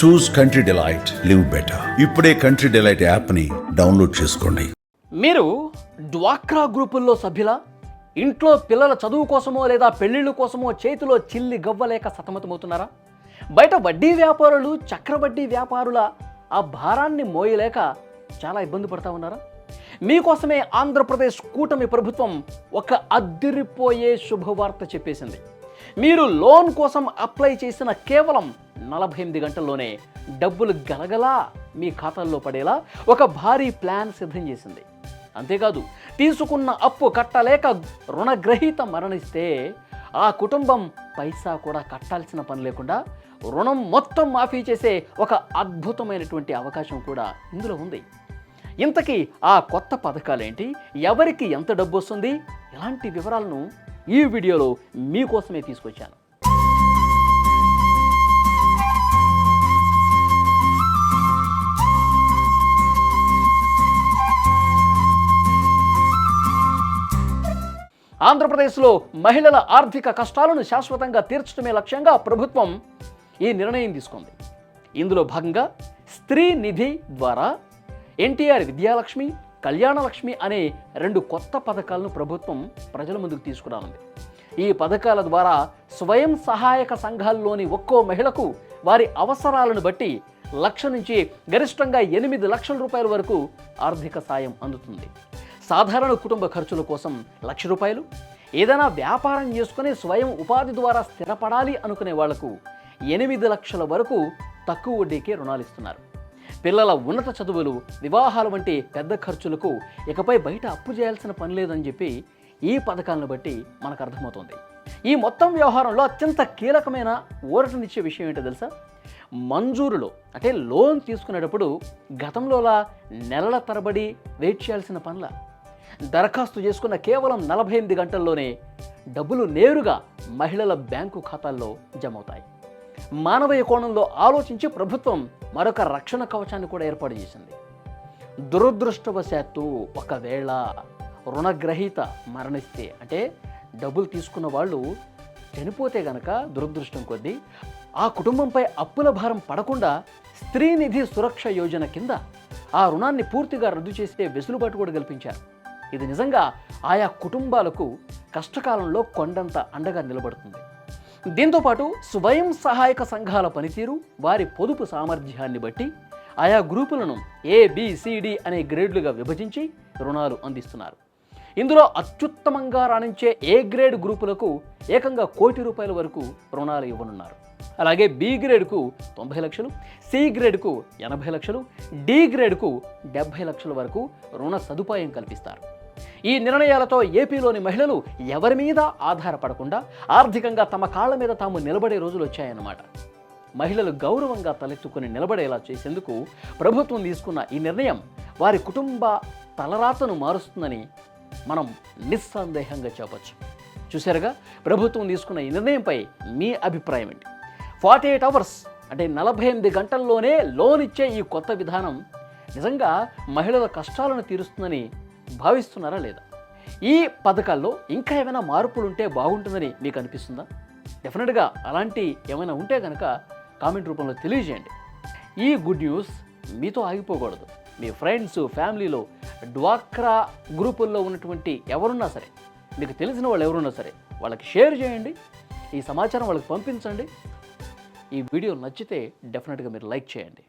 చూస్ country delight, live better. ఇప్పుడే country delight యాప్ని download చేసుకోండి. మీరు డ్వాక్రా గ్రూపుల్లో సభ్యుల ఇంట్లో పిల్లల చదువు కోసమో లేదా పెళ్లిళ్ళ కోసమో చేతిలో చిల్లి గవ్వలేక సతమతమవుతున్నారా? బయట వడ్డీ వ్యాపారులు, చక్రవడ్డీ వ్యాపారుల ఆ భారాన్ని మోయలేక చాలా ఇబ్బంది పడతా ఉన్నారా? మీకోసమే ఆంధ్రప్రదేశ్ కూటమి ప్రభుత్వం ఒక అద్దిరిపోయే శుభవార్త చెప్పేసింది. మీరు లోన్ కోసం అప్లై చేసిన కేవలం 48 గంటల్లోనే డబ్బులు గలగలా మీ ఖాతాల్లో పడేలా ఒక భారీ ప్లాన్ సిద్ధం చేసింది. అంతేకాదు, తీసుకున్న అప్పు కట్టలేక రుణగ్రహీత మరణిస్తే ఆ కుటుంబం పైసా కూడా కట్టాల్సిన పని లేకుండా రుణం మొత్తం మాఫీ చేసే ఒక అద్భుతమైనటువంటి అవకాశం కూడా ఇందులో ఉంది. ఇంతకీ ఆ కొత్త పథకాలేంటి, ఎవరికి ఎంత డబ్బు వస్తుంది, ఇలాంటి వివరాలను ఈ వీడియోలో మీకోసమే తీసుకొచ్చాను. ఆంధ్రప్రదేశ్లో మహిళల ఆర్థిక కష్టాలను శాశ్వతంగా తీర్చడమే లక్ష్యంగా ప్రభుత్వం ఈ నిర్ణయం తీసుకుంది. ఇందులో భాగంగా స్త్రీ నిధి ద్వారా ఎన్టీఆర్ విద్యాలక్ష్మి, కళ్యాణలక్ష్మి అనే 2 కొత్త పథకాలను ప్రభుత్వం ప్రజల ముందుకు తీసుకురానుంది. ఈ పథకాల ద్వారా స్వయం సహాయక సంఘాల్లోని ఒక్కో మహిళకు వారి అవసరాలను బట్టి 1 లక్ష నుంచి గరిష్టంగా 8 లక్షల రూపాయల వరకు ఆర్థిక సాయం అందుతుంది. సాధారణ కుటుంబ ఖర్చుల కోసం 1 లక్ష రూపాయలు, ఏదైనా వ్యాపారం చేసుకుని స్వయం ఉపాధి ద్వారా స్థిరపడాలి అనుకునే వాళ్లకు 8 లక్షల వరకు తక్కువ వడ్డీకే రుణాలు ఇస్తున్నారు. పిల్లల ఉన్నత చదువులు, వివాహాలు వంటి పెద్ద ఖర్చులకు ఇకపై బయట అప్పు చేయాల్సిన పని లేదని చెప్పి ఈ పథకాలను బట్టి మనకు అర్థమవుతుంది. ఈ మొత్తం వ్యవహారంలో అత్యంత కీలకమైన ఊరటనిచ్చే విషయం ఏంటో తెలుసా? మంజూరులో అంటే లోన్ తీసుకునేటప్పుడు గతంలోలా నెలల తరబడి వెయిట్ చేయాల్సిన పనుల, దరఖాస్తు చేసుకున్న కేవలం 48 గంటల్లోనే డబ్బులు నేరుగా మహిళల బ్యాంకు ఖాతాల్లో జమ అవుతాయి. మానవీయ కోణంలో ఆలోచించి ప్రభుత్వం మరొక రక్షణ కవచాన్ని కూడా ఏర్పాటు చేసింది. దురదృష్టవశాత్తు ఒకవేళ రుణగ్రహీత మరణిస్తే, అంటే డబ్బులు తీసుకున్న వాళ్ళు చనిపోతే గనక దురదృష్టం కొద్దీ ఆ కుటుంబంపై అప్పుల భారం పడకుండా స్త్రీ నిధి సురక్ష యోజన కింద ఆ రుణాన్ని పూర్తిగా రద్దు చేసే వెసులుబాటు కూడా కల్పించారు. ఇది నిజంగా ఆయా కుటుంబాలకు కష్టకాలంలో కొండంత అండగా నిలబడుతుంది. దీంతోపాటు స్వయం సహాయక సంఘాల పనితీరు, వారి పొదుపు సామర్థ్యాన్ని బట్టి ఆయా గ్రూపులను ABCD అనే గ్రేడ్లుగా విభజించి రుణాలు అందిస్తున్నారు. ఇందులో అత్యుత్తమంగా రాణించే A గ్రేడ్ గ్రూపులకు ఏకంగా 1 కోటి రూపాయల వరకు రుణాలు ఇవ్వనున్నారు. అలాగే B గ్రేడ్కు 90 లక్షలు, C గ్రేడ్కు 80 లక్షలు, D గ్రేడ్కు 70 లక్షల వరకు రుణ సదుపాయం కల్పిస్తారు. ఈ నిర్ణయాలతో ఏపీలోని మహిళలు ఎవరి మీద ఆధారపడకుండా ఆర్థికంగా తమ కాళ్ల మీద తాము నిలబడే రోజులు వచ్చాయన్నమాట. మహిళలు గౌరవంగా తలెత్తుకుని నిలబడేలా చేసేందుకు ప్రభుత్వం తీసుకున్న ఈ నిర్ణయం వారి కుటుంబ తలరాతను మారుస్తుందని మనం నిస్సందేహంగా చెప్పచ్చు. చూశారుగా, ప్రభుత్వం తీసుకున్న ఈ నిర్ణయంపై మీ అభిప్రాయం ఏంటి? 48 అవర్స్ అంటే 48 గంటల్లోనే లోన్ ఇచ్చే ఈ కొత్త విధానం నిజంగా మహిళల కష్టాలను తీరుస్తుందని భావిస్తున్నారా లేదా? ఈ పథకాల్లో ఇంకా ఏమైనా మార్పులు ఉంటే బాగుంటుందని మీకు అనిపిస్తుందా? డెఫినెట్గా అలాంటి ఏమైనా ఉంటే కనుక కామెంట్ రూపంలో తెలియజేయండి. ఈ గుడ్ న్యూస్ మీతో ఆగిపోకూడదు. మీ ఫ్రెండ్స్, ఫ్యామిలీలో డ్వాక్రా గ్రూపుల్లో ఉన్నటువంటి ఎవరున్నా సరే, మీకు తెలిసిన వాళ్ళు ఎవరున్నా సరే వాళ్ళకి షేర్ చేయండి. ఈ సమాచారం వాళ్ళకి పంపించండి. ఈ వీడియో నచ్చితే డెఫినెట్గా మీరు లైక్ చేయండి.